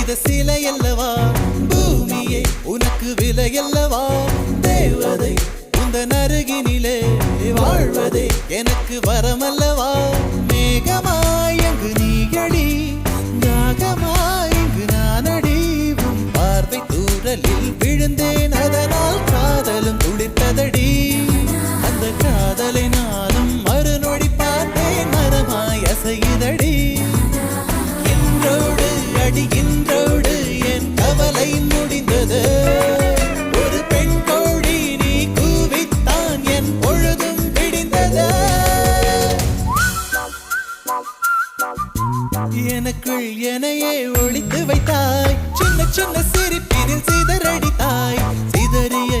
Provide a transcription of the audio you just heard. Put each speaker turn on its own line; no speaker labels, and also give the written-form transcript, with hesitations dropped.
செய்த சிலை அல்லவா பூமியே உனக்கு விலை அல்லவா தேவதை உந்தன் அருகினிலே வாழ்வதே எனக்கு வரமல்லவா மேகமாய் அங்கு நீயடி தாகமாய் இங்கு நானடி உன் பார்வை தூரலில் விழுந்தேன் அதனால் காதலும் துளிர்த்ததடி அந்த காதலை நானும் மறுநொடி பார்த்தேன் மரமாய் அசையுதடி இன்றோடு அடி இன்றோடு என் கவலை முடிந்தது ஒரு பெண் கோழி நீ கூவித்தான் என் பொழுதும் விடிந்தது எனக்குள் எனையே ஒழித்து வைத்தாய் சின்ன சின்ன சிரிப்பினில் சிதறடித்தாய் சிதறிய